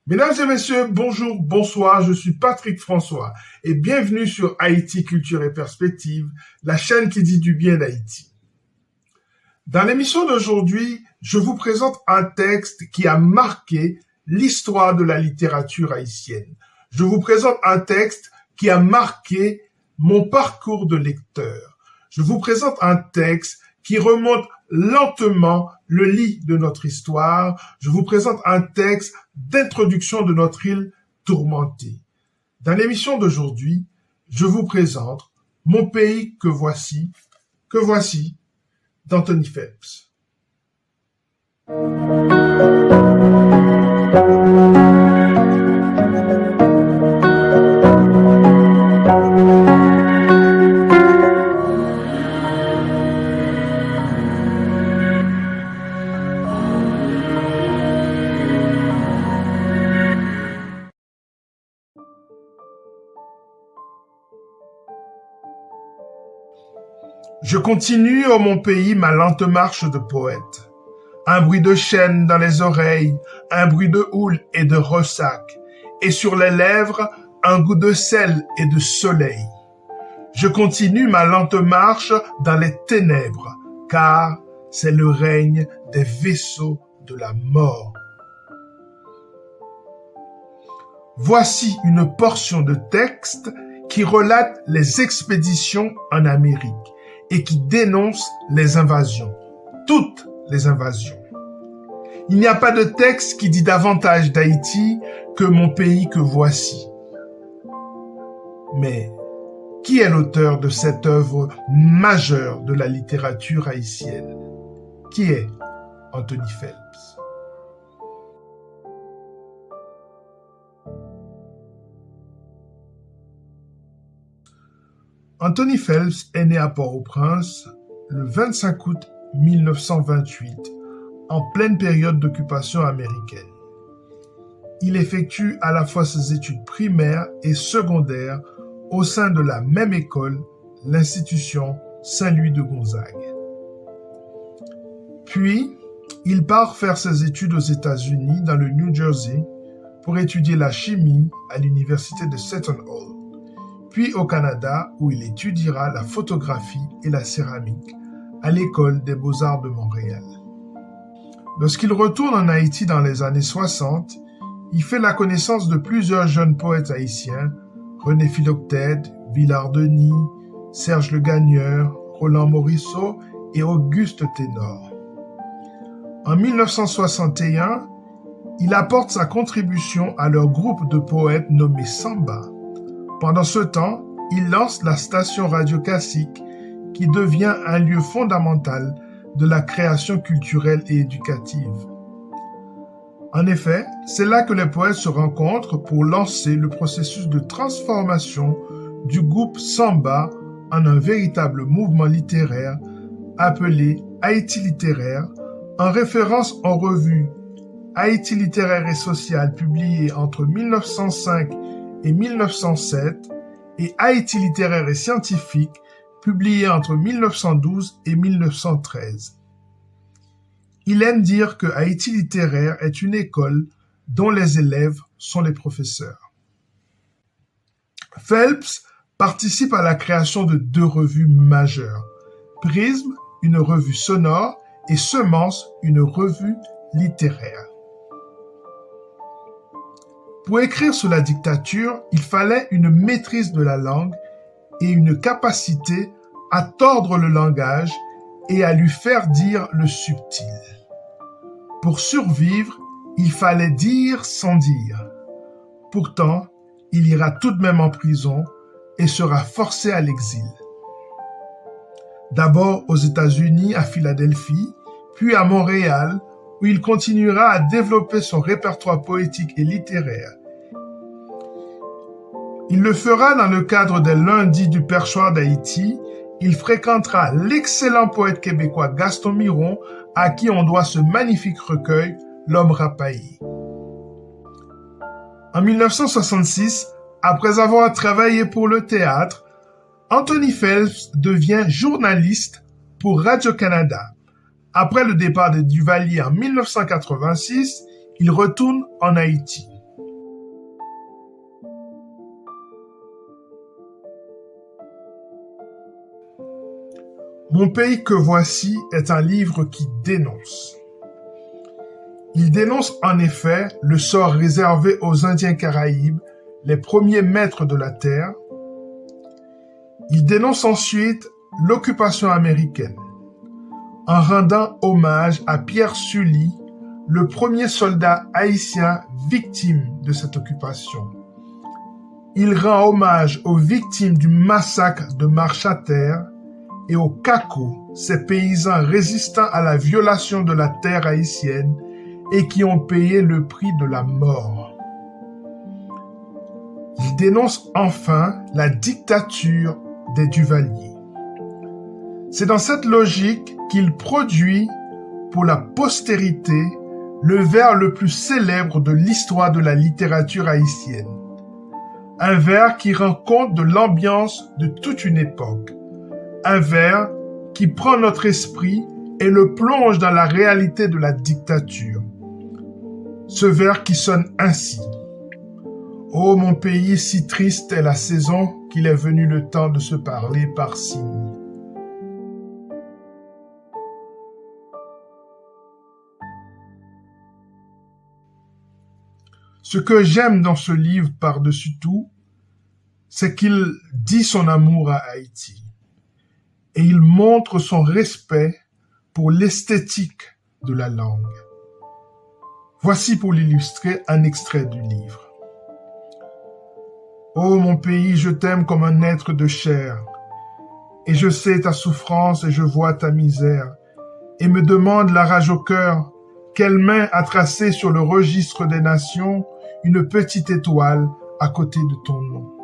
Mesdames et messieurs, bonjour, bonsoir, je suis Patrick François et bienvenue sur Haïti Culture et Perspective, la chaîne qui dit du bien d'Haïti. Dans l'émission d'aujourd'hui, je vous présente un texte qui a marqué l'histoire de la littérature haïtienne. Je vous présente un texte qui a marqué mon parcours de lecteur. Je vous présente un texte qui remonte lentement le lit de notre histoire. Je vous présente un texte d'introduction de notre île tourmentée. Dans l'émission d'aujourd'hui, je vous présente Mon pays que voici d'Anthony Phelps. Je continue, ô mon pays, ma lente marche de poète. Un bruit de chaîne dans les oreilles, un bruit de houle et de ressac, et sur les lèvres, un goût de sel et de soleil. Je continue ma lente marche dans les ténèbres, car c'est le règne des vaisseaux de la mort. Voici une portion de texte qui relate les expéditions en Amérique et qui dénonce les invasions, toutes les invasions. Il n'y a pas de texte qui dit davantage d'Haïti que Mon pays que voici. Mais qui est l'auteur de cette œuvre majeure de la littérature haïtienne? Qui est Anthony Phelps? Anthony Phelps est né à Port-au-Prince le 25 août 1928, en pleine période d'occupation américaine. Il effectue à la fois ses études primaires et secondaires au sein de la même école, l'institution Saint-Louis de Gonzague. Puis, il part faire ses études aux États-Unis, dans le New Jersey, pour étudier la chimie à l'université de Seton Hall. Puis au Canada, où il étudiera la photographie et la céramique à l'École des Beaux-Arts de Montréal. Lorsqu'il retourne en Haïti dans les années 60, il fait la connaissance de plusieurs jeunes poètes haïtiens, René Philoctète, Villard Denis, Serge Le Gagneur, Roland Morisseau et Auguste Ténor. En 1961, il apporte sa contribution à leur groupe de poètes nommé Samba. Pendant ce temps, il lance la station Radio Classique qui devient un lieu fondamental de la création culturelle et éducative. En effet, c'est là que les poètes se rencontrent pour lancer le processus de transformation du groupe Samba en un véritable mouvement littéraire appelé Haïti littéraire, en référence aux revues Haïti littéraire et sociale publiées entre 1905 et 1907 et Haïti littéraire et scientifique publié entre 1912 et 1913. Il aime dire que Haïti littéraire est une école dont les élèves sont les professeurs. Phelps participe à la création de 2 revues majeures, Prisme, une revue sonore, et Semence, une revue littéraire. Pour écrire sous la dictature, il fallait une maîtrise de la langue et une capacité à tordre le langage et à lui faire dire le subtil. Pour survivre, il fallait dire sans dire. Pourtant, il ira tout de même en prison et sera forcé à l'exil. D'abord aux États-Unis, à Philadelphie, puis à Montréal, où il continuera à développer son répertoire poétique et littéraire. Il le fera dans le cadre des lundis du Perchoir d'Haïti. Il fréquentera l'excellent poète québécois Gaston Miron, à qui on doit ce magnifique recueil, L'homme rapaillé. En 1966, après avoir travaillé pour le théâtre, Anthony Phelps devient journaliste pour Radio-Canada. Après le départ de Duvalier en 1986, il retourne en Haïti. Mon pays que voici est un livre qui dénonce. Il dénonce en effet le sort réservé aux Indiens Caraïbes, les premiers maîtres de la terre. Il dénonce ensuite l'occupation américaine, en rendant hommage à Pierre Sully, le premier soldat haïtien victime de cette occupation. Il rend hommage aux victimes du massacre de Marchater et aux Cacos, ces paysans résistant à la violation de la terre haïtienne et qui ont payé le prix de la mort. Il dénonce enfin la dictature des Duvalier. C'est dans cette logique qu'il produit pour la postérité le vers le plus célèbre de l'histoire de la littérature haïtienne. Un vers qui rend compte de l'ambiance de toute une époque. Un vers qui prend notre esprit et le plonge dans la réalité de la dictature. Ce vers qui sonne ainsi. Ô mon pays, si triste est la saison qu'il est venu le temps de se parler par signes. Ce que j'aime dans ce livre par-dessus tout, c'est qu'il dit son amour à Haïti et il montre son respect pour l'esthétique de la langue. Voici pour l'illustrer un extrait du livre. Ô mon pays, je t'aime comme un être de chair, et je sais ta souffrance et je vois ta misère, et me demande la rage au cœur, quelle main a tracé sur le registre des nations une petite étoile à côté de ton nom.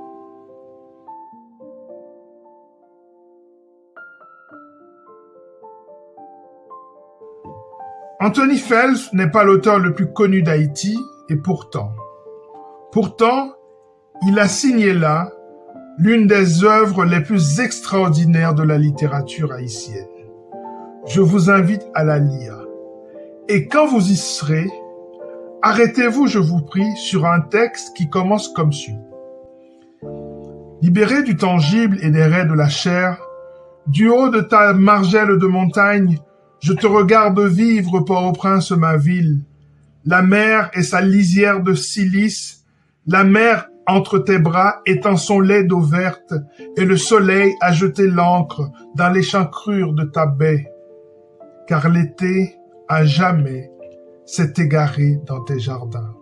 Anthony Phelps n'est pas l'auteur le plus connu d'Haïti, et pourtant, il a signé là l'une des œuvres les plus extraordinaires de la littérature haïtienne. Je vous invite à la lire. Et quand vous y serez, arrêtez-vous, je vous prie, sur un texte qui commence comme suit. Libéré du tangible et des raies de la chair, du haut de ta margelle de montagne, je te regarde vivre, Port-au-Prince, ma ville. La mer et sa lisière de silice, la mer entre tes bras étend son lait d'eau verte, et le soleil a jeté l'encre dans l'échancrure de ta baie. Car l'été, à jamais, s'est égaré dans tes jardins.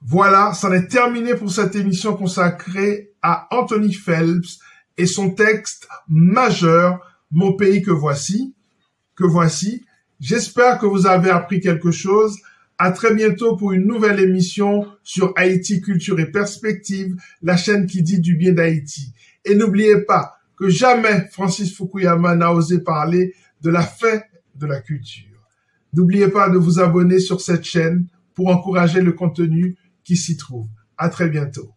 Voilà, c'en est terminé pour cette émission consacrée à Anthony Phelps et son texte majeur, Mon pays que voici. J'espère que vous avez appris quelque chose. À très bientôt pour une nouvelle émission sur Haïti, culture et perspective, la chaîne qui dit du bien d'Haïti. Et n'oubliez pas que jamais Francis Fukuyama n'a osé parler de la fin de la culture. N'oubliez pas de vous abonner sur cette chaîne pour encourager le contenu qui s'y trouve. À très bientôt.